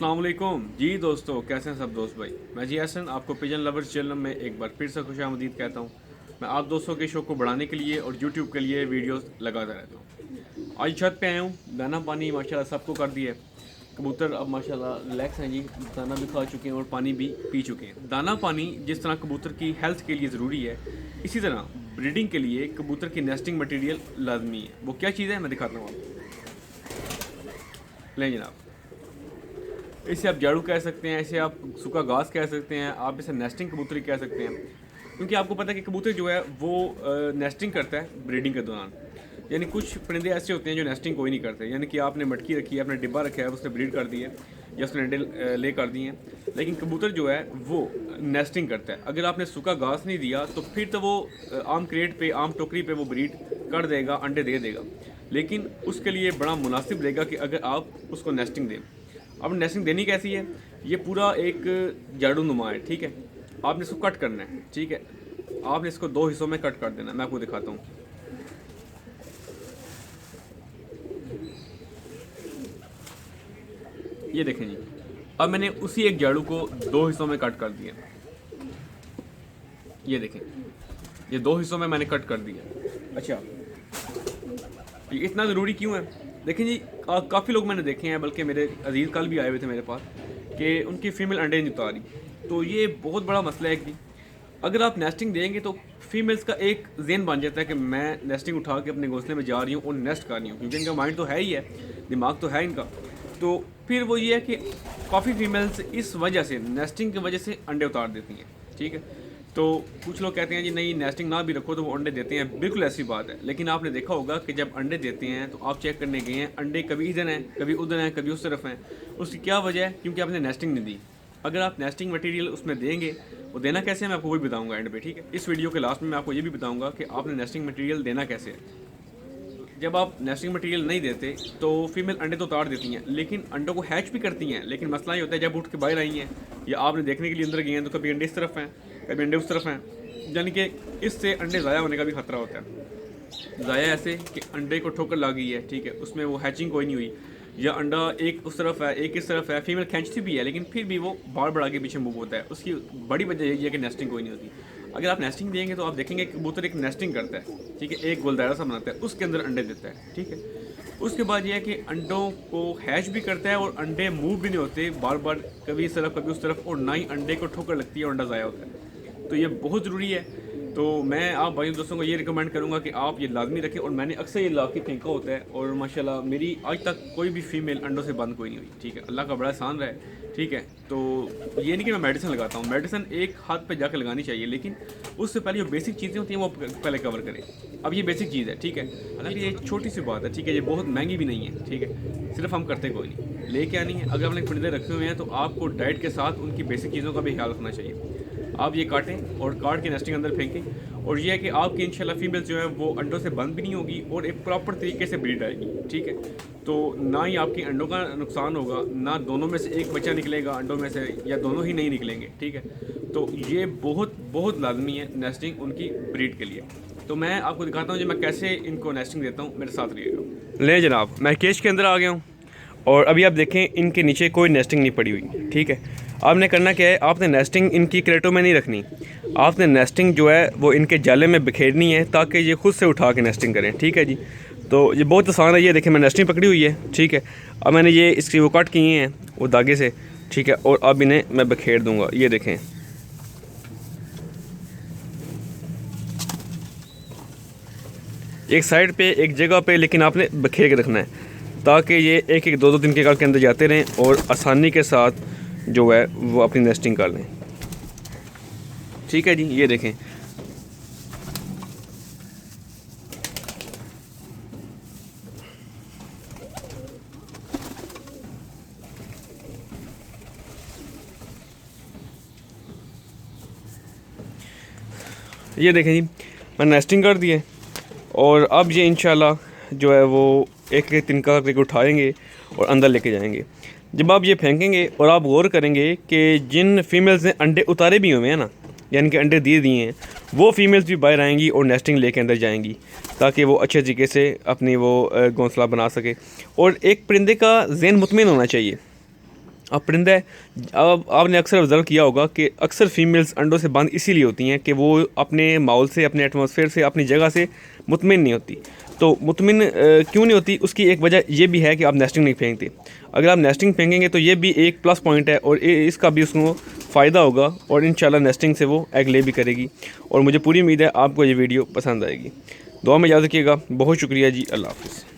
अस्सलाम वालेकुम जी दोस्तों, कैसे हैं सब दोस्त भाई। मैं जी हसन आपको पिजन लवर्स चैनल में एक बार फिर से खुशामदीद कहता हूँ। मैं आप दोस्तों के शो को बढ़ाने के लिए और यूट्यूब के लिए वीडियोस लगाता रहता हूँ। आज छत पे आया हूँ, दाना पानी माशाल्लाह सबको कर दिया है। कबूतर अब माशाल्लाह रिलैक्स हैं जी, दाना भी खा चुके हैं और पानी भी पी चुके हैं। दाना पानी जिस तरह कबूतर की हेल्थ के लिए ज़रूरी है, इसी तरह ब्रीडिंग के लिए कबूतर की नेस्टिंग मटीरियल लाजमी है। वो क्या चीज़ है मैं दिखाता हूँ आपको। लें जनाब, इसे आप झाड़ू कह सकते हैं, इसे आप सूखा घास कह सकते हैं, आप इसे नेस्टिंग कबूतरी कह सकते हैं। क्योंकि आपको पता है कि कबूतर जो है वो नेस्टिंग करता है ब्रीडिंग के दौरान। यानी कुछ परिंदे ऐसे होते हैं जो नेस्टिंग कोई नहीं करते। यानी कि आपने मटकी रखी है, आपने डिब्बा रखा है, उसने ब्रीड कर दी है या उसने अंडे ले कर दिए हैं, लेकिन कबूतर जो है वो नेस्टिंग करता है। अगर आपने सूखा घास नहीं दिया तो फिर तो वो आम क्रेट पे, आम टोकरी पे वो ब्रीड कर देगा, अंडे दे देगा। लेकिन उसके लिए बड़ा मुनासिब रहेगा कि अगर आप उसको नेस्टिंग दें। अब नेस्टिंग देनी कैसी है, ये पूरा एक झाड़ू नुमा है, ठीक है। आपने इसको कट करना है, ठीक है। आपने इसको दो हिस्सों में कट कर देना है। मैं आपको दिखाता हूँ। ये देखें जी, अब मैंने उसी एक झाड़ू को दो हिस्सों में कट कर दिया। ये देखें, ये दो हिस्सों में मैंने कट कर दिया। अच्छा, ये इतना ज़रूरी क्यों है? देखें जी, काफ़ी लोग मैंने देखे हैं, बल्कि मेरे अजीज़ कल भी आए हुए थे मेरे पास, कि उनकी फ़ीमेल अंडे नहीं उतारी। तो ये बहुत बड़ा मसला है कि अगर आप नेस्टिंग देंगे तो फीमेल्स का एक ज़हन बन जाता है कि मैं नेस्टिंग उठा के अपने घोंसले में जा रही हूँ और नेस्ट कर रही हूँ, क्योंकि इनका माइंड तो है ही है, दिमाग तो है इनका। तो फिर वो ये है कि काफ़ी फीमेल्स इस वजह से, नेस्टिंग की वजह से अंडे उतार देती हैं, ठीक है। तो कुछ लोग कहते हैं जी नहीं, नेस्टिंग ना भी रखो तो वो अंडे देते हैं। बिल्कुल ऐसी बात है, लेकिन आपने देखा होगा कि जब अंडे देते हैं तो आप चेक करने गए हैं, अंडे कभी इधर हैं, कभी उधर हैं, कभी उस तरफ हैं। उसकी क्या वजह है? क्योंकि आपने नेस्टिंग नहीं दी। अगर आप नेस्टिंग मटेरियल उसमें देंगे, वो देना कैसे है मैं आपको वही बताऊंगा एंड पे, ठीक है। इस वीडियो के लास्ट में मैं आपको ये भी बताऊंगा कि आपने नेस्टिंग मटेरियल देना कैसे है। जब आप नेस्टिंग मटेरियल नहीं देते तो फीमेल अंडे तो उतार देती हैं, लेकिन अंडों को हैच भी करती हैं। लेकिन मसला ये होता है, जब उठ के बाहर आई हैं या आपने देखने के लिए अंदर गए हैं, तो कभी अंडे इस तरफ हैं, कभी अंडे उस तरफ हैं। यानी कि इससे अंडे ज़ाया होने का भी खतरा होता है। ज़ाया ऐसे कि अंडे को ठोकर लग गई है, ठीक है, उसमें वो हैचिंग कोई नहीं हुई, या अंडा एक उस तरफ है, एक इस तरफ है, फीमेल खींचती भी है, लेकिन फिर भी वो बार बार आगे पीछे मूव होता है। उसकी बड़ी वजह यही है कि नेस्टिंग कोई नहीं होती। अगर आप नेस्टिंग देंगे तो आप देखेंगे कि कबूतर एक नेस्टिंग करता है, ठीक है, एक गोल दायरा सा बनाता है, उसके अंदर अंडे देता है, ठीक है। उसके बाद ये है कि अंडों को हैच भी करता है और अंडे मूव भी नहीं होते बार बार, कभी इस तरफ कभी उस तरफ, और ना ही अंडे को ठोकर लगती है और अंडा ज़ाया होता है। तो ये बहुत ज़रूरी है। तो मैं आप भाई दोस्तों को ये रिकमेंड करूँगा कि आप ये लाजमी रखें। और मैंने अक्सर ये ला के फेंका होता है और माशाल्लाह मेरी आज तक कोई भी फीमेल अंडों से बंद कोई नहीं हुई, ठीक है। अल्लाह का बड़ा एहसान रहा है, ठीक है। तो ये नहीं कि मैं मेडिसिन लगाता हूँ, मेडिसिन एक हाथ पे जाकर लगानी चाहिए, लेकिन उससे पहले जो बेसिक चीज़ें होती हैं वो पहले कवर करें। अब ये बेसिक चीज़ है, ठीक है। हालांकि ये छोटी सी बात है, ठीक है, ये बहुत महंगी भी नहीं है, ठीक है। सिर्फ हम करते कोई नहीं, लेके आनी है। अगर आपने परिंदे रखे हुए हैं तो आपको डाइट के साथ उनकी बेसिक चीज़ों का भी ख्याल रखना चाहिए। आप ये काटें और काट के नेस्टिंग अंदर फेंकें, और ये है कि आपकी इंशाल्लाह फीमेल जो है वो अंडों से बंद भी नहीं होगी और एक प्रॉपर तरीके से ब्रीड आएगी, ठीक है। तो ना ही आपकी अंडों का नुकसान होगा, ना दोनों में से एक बच्चा निकलेगा अंडों में से, या दोनों ही नहीं निकलेंगे, ठीक है। तो ये बहुत बहुत लाजमी है नेस्टिंग उनकी ब्रीड के लिए। तो मैं आपको दिखाता हूँ जी मैं कैसे इनको नेस्टिंग देता हूँ, मेरे साथ रहिएगा। ले जनाब, मैं केज के अंदर आ गया हूँ और अभी आप देखें इनके नीचे कोई नेस्टिंग नहीं पड़ी हुई, ठीक है। आपने करना क्या है, आपने नेस्टिंग इनकी क्रेटों में नहीं रखनी, आपने नेस्टिंग जो है वो इनके जाले में बिखेरनी है ताकि ये खुद से उठा के नेस्टिंग करें, ठीक है जी। तो ये बहुत आसान है। ये देखें मैं नेस्टिंग पकड़ी हुई है, ठीक है। अब मैंने ये इसकी वो कट किए हैं वो धागे से, ठीक है, और अब इन्हें मैं बिखेर दूँगा। ये देखें, एक साइड पे एक जगह पे, लेकिन आपने बिखेर के रखना है ताकि ये एक एक दो दो दिन के काल के अंदर जाते रहें और आसानी के साथ जो है वो अपनी नेस्टिंग कर लें, ठीक है जी। ये देखें, ये देखें जी मैं नेस्टिंग कर दी है। और अब ये इंशाल्लाह जो है वो एक एक तिनका करके उठाएंगे और अंदर लेके जाएंगे। जब आप ये फेंकेंगे और आप गौर करेंगे कि जिन फीमेल्स ने अंडे उतारे भी हुए हैं ना, यानी कि अंडे दिए हैं, वो फीमेल्स भी बाहर आएंगी और नेस्टिंग लेके अंदर जाएंगी ताकि वो अच्छे तरीके से अपनी वो घोंसला बना सके। और एक परिंदे का ज़हन मुतमिन होना चाहिए। अब परिंदा है, अब आपने अक्सर ऑब्ज़र्व किया होगा कि अक्सर फीमेल्स अंडों से बंद इसीलिए होती हैं कि वो अपने माहौल से, अपने एटमॉस्फेयर से, अपनी जगह से मुतमिन नहीं होती। तो मुतमिन क्यों नहीं होती, उसकी एक वजह ये भी है कि आप नेस्टिंग नहीं फेंकते। अगर आप नेस्टिंग फेंकेंगे तो ये भी एक प्लस पॉइंट है और इसका भी उसको फ़ायदा होगा और इंशाल्लाह नेस्टिंग से वो एग ले भी करेगी। और मुझे पूरी उम्मीद है आपको ये वीडियो पसंद आएगी। दुआ में याद रखिएगा। बहुत शुक्रिया जी। अल्लाह हाफ़िज़।